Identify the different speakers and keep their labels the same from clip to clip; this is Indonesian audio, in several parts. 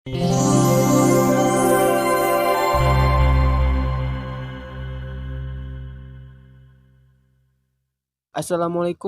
Speaker 1: Assalamualaikum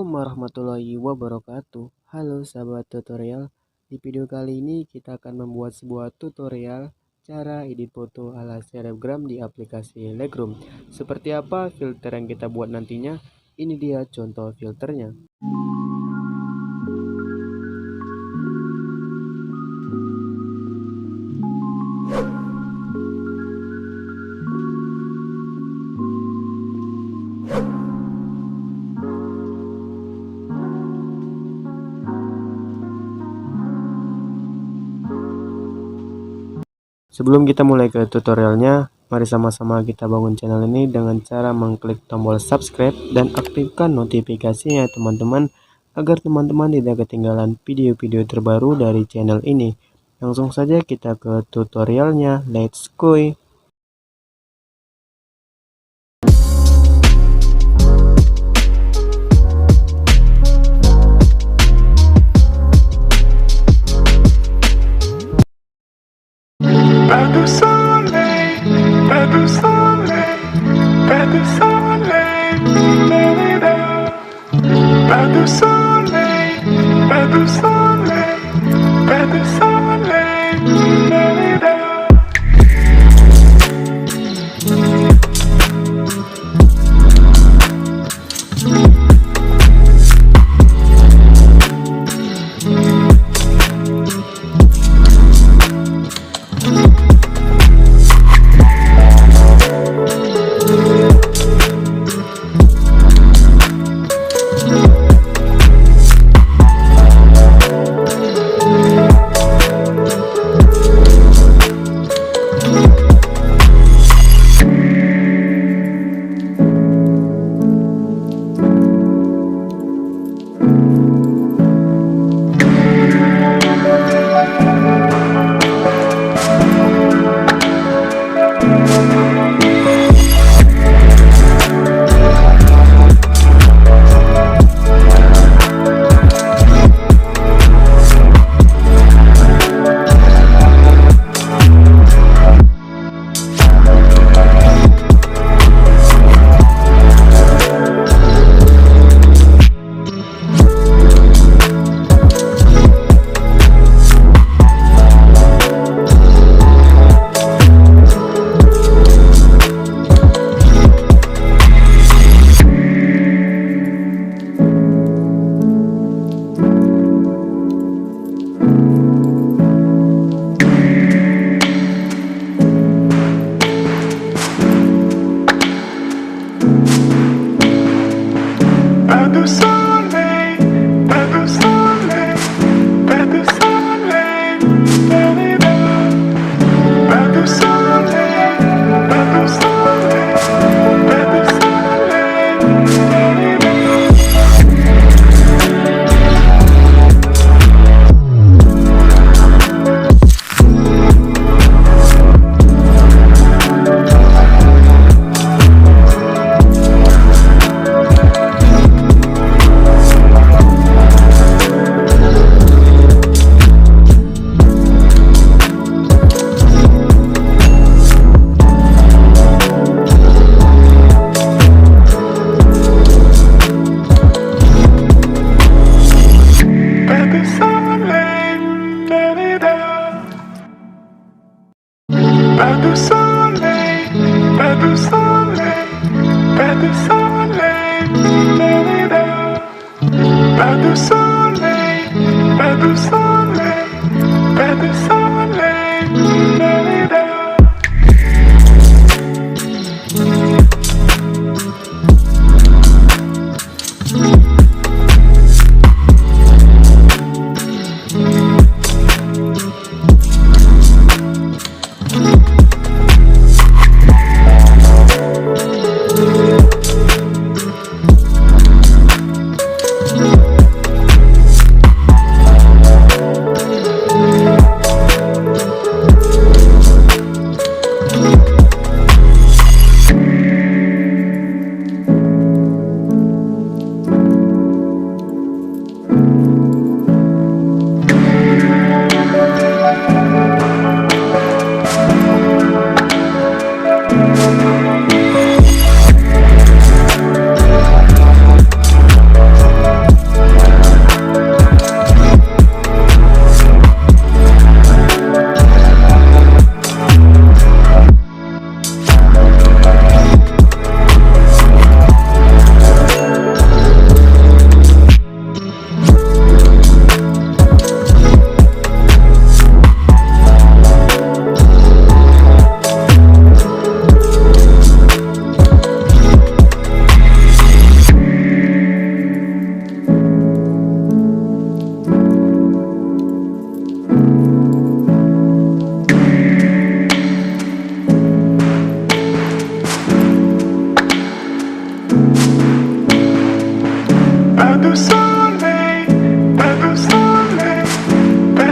Speaker 1: warahmatullahi wabarakatuh. Halo sahabat tutorial. Di video kali ini kita akan membuat sebuah tutorial cara edit foto ala selebgram di aplikasi Lightroom. Seperti apa filter yang kita buat nantinya? Ini dia contoh filternya. Sebelum kita mulai ke tutorialnya, mari sama-sama kita bangun channel ini dengan cara mengklik tombol subscribe dan aktifkan notifikasinya teman-teman, agar teman-teman tidak ketinggalan video-video terbaru dari channel ini. Langsung saja kita ke tutorialnya, let's go!
Speaker 2: Pas de soleil, pas de soleil, pas de soleil, pas de soleil, pas de soleil, pas de soleil, tu sole, tu sole,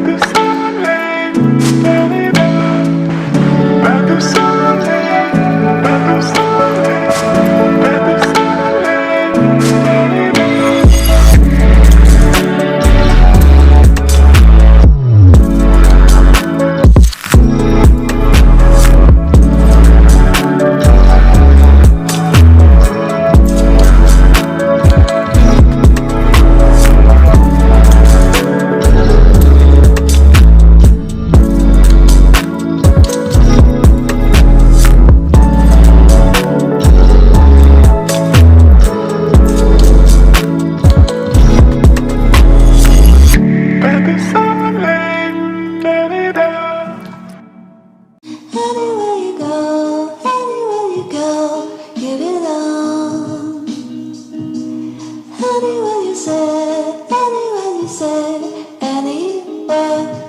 Speaker 2: tu sole, tu sole, tu sole, tu
Speaker 3: Anywhere you go, you belong. Anywhere you say, anywhere.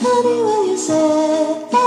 Speaker 3: Anywhere you say,